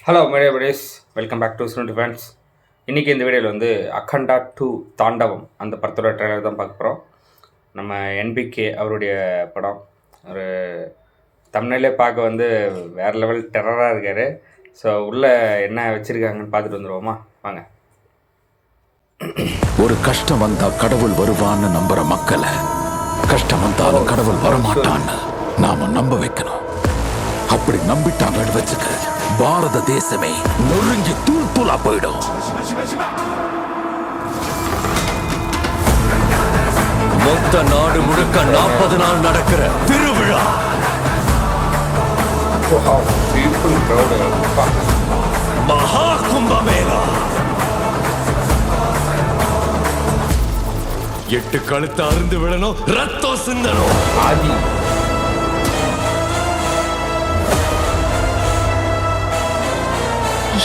Hello media buddies, welcome back to snoot fans. இன்றைக்கி இந்த வீடியோவில் வந்து அக்கண்டா 2 தாண்டவம் அந்த படத்தோட ட்ரெய்லர் தான் பார்க்க போகிறோம். நம்ம என்பிகே அவருடைய படம். ஒரு தமிழ்நிலே பார்க்க வந்து வேறு லெவல் டெரராக இருக்கார். ஸோ உள்ளே என்ன வச்சுருக்காங்கன்னு பார்த்துட்டு வந்துடுவோமா, வாங்க. ஒரு கஷ்டம் வந்தா கடவுள் வருவான்னு நம்புற மக்களை கஷ்டம் வந்தாலும் கடவுள் வரமாட்டான்னு நாம நம்ப வைக்கணும். அப்படி நம்பிட்டாங்க வச்சுக்க, பாரத தேசமே நொறுங்கி தூள் தூளா போயிடும். மொத்த நாடு முழுக்க 40 நாள் நடக்கிற திருவிழா. மகா கும்பமேளா. 8 கழுத்து அருந்து விடணும், ரத்தம் சிந்தணும். ஆதி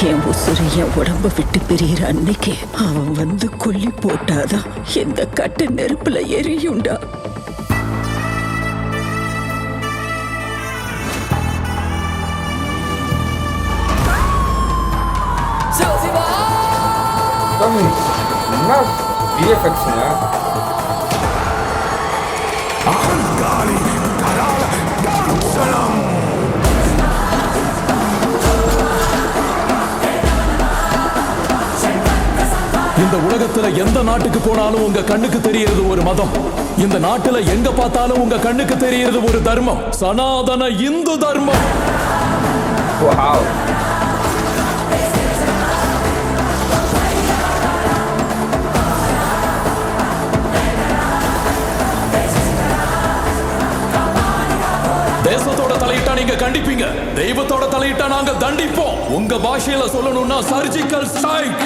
என் உசுறு என் உடம்ப விட்டு பிரியிற அன்னைக்கு அவன் வந்து கொல்லி போட்டாதான் எந்த கட்ட நெருப்புல எரியுண்டா. என்ன விஎஃப்எக்ஸுங்க? இந்த உலகத்துல எந்த நாட்டுக்கு போனாலும் உங்க கண்ணுக்கு தெரியறது ஒரு மதம். இந்த நாட்டுல எங்க பார்த்தாலும் உங்க கண்ணுக்கு தெரியறது ஒரு தர்மம், சனாதன இந்து தர்மம். தேசத்தோட தலையிட்டா நீங்க கண்டிப்பீங்க, தெய்வத்தோட தலையிட்டா நாங்க தண்டிப்போம். உங்க பாஷையில சொல்லணும்னா சர்ஜிக்கல் ஸ்ட்ரைக்.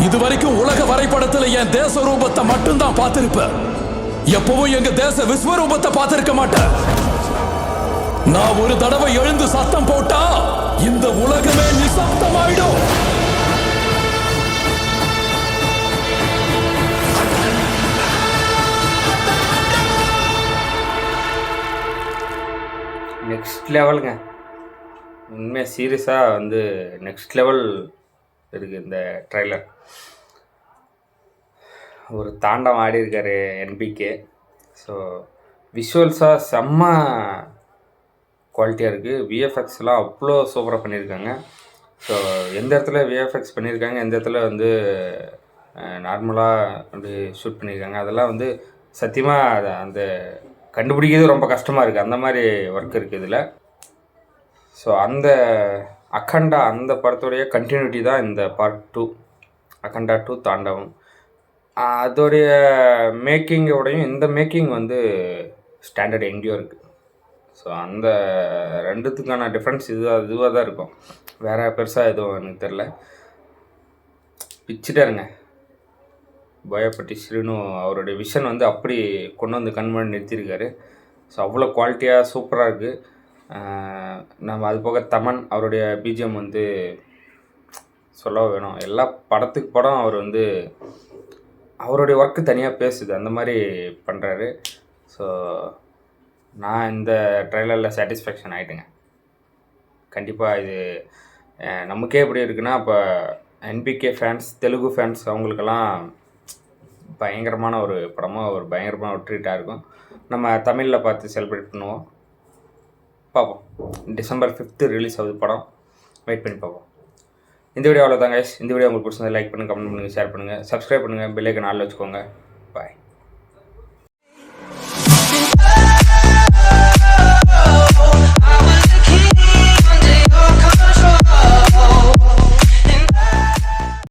இதுவரைக்கும் உலக வரைபடத்துல என் தேச ரூபத்தை மட்டும்தான் பார்த்திருப்பேன். எப்பவும் எங்க தேச விஸ்வரூபத்தை பார்த்திருக்க மாட்டேன். நான் ஒரு தடவை எழுந்து சத்தம் போட்டா இந்த உலகமே நிசப்தமாயிடும். நெக்ஸ்ட் லெவலுங்க. உண்மையாக சீரியஸாக வந்து நெக்ஸ்ட் லெவல் இருக்குது இந்த ட்ரெய்லர். ஒரு தாண்டம் ஆடி இருக்கார் என்பிகே. ஸோ விஷுவல்ஸாக செம்ம குவாலிட்டியாக இருக்குது. விஎஃப்எக்ஸ்லாம் அவ்வளோ சூப்பராக பண்ணியிருக்காங்க. ஸோ எந்த இடத்துல விஎஃப்எக்ஸ் பண்ணியிருக்காங்க, எந்த இடத்துல வந்து நார்மலாக அப்படி ஷூட் பண்ணியிருக்காங்க, அதெல்லாம் வந்து சத்தியமாக அந்த கண்டுபிடிக்கிறது ரொம்ப கஷ்டமாக இருக்குது. அந்த மாதிரி ஒர்க் இருக்குது இதில். ஸோ அந்த அக்கண்டா அந்த படத்துடைய கண்டினியூட்டி தான் இந்த பார்ட் 2, அக்கண்டா 2 தாண்டவம். அதோடைய மேக்கிங்கோடையும் இந்த மேக்கிங் வந்து ஸ்டாண்டர்ட் எங்கேயோ இருக்குது. ஸோ அந்த ரெண்டுத்துக்கான டிஃப்ரென்ஸ் இதுவாக தான் இருக்கும். வேறு பெருசாக எதுவும் எனக்கு தெரில. பிச்சுட்டாருங்க போயப்பட்டி ஸ்ரீனு. அவருடைய விஷன் வந்து அப்படி கொண்டு வந்து கண்மணி நிறுத்தியிருக்காரு. ஸோ அவ்வளோ குவாலிட்டியாக சூப்பராக இருக்குது. நம்ம அது போக தமன் அவருடைய பிஜிஎம் வந்து சொல்ல வேணும். எல்லா படத்துக்கு படம் அவர் வந்து அவருடைய ஒர்க்கு தனியாக பேசுது, அந்த மாதிரி பண்ணுறாரு. ஸோ நான் இந்த ட்ரெய்லரில் சாட்டிஸ்ஃபேக்ஷன் ஆகிட்டுங்க. கண்டிப்பாக இது நமக்கே எப்படி இருக்குன்னா, இப்போ என்பிகே ஃபேன்ஸ், தெலுங்கு ஃபேன்ஸ் அவங்களுக்கெல்லாம் பயங்கரமான ஒரு படமாக, ஒரு பயங்கரமான ஒரு ட்ரீட்டாக இருக்கும். நம்ம தமிழில் பார்த்து செலிப்ரேட் பண்ணுவோம். பார்ப்போம். டிசம்பர் 5 ரிலீஸ் ஆகுது படம். வெயிட் பண்ணி பார்ப்போம். இந்த வீடியோ அவ்வளோதாங்க. இந்த வீடியோ உங்களுக்கு பிடிச்சிருந்தா லைக் பண்ணுங்கள், கமெண்ட் பண்ணுங்கள், ஷேர் பண்ணுங்கள், சப்ஸ்கிரைப் பண்ணுங்கள், பெல் ஐக்கான் ஆல்ல வச்சுக்கோங்க.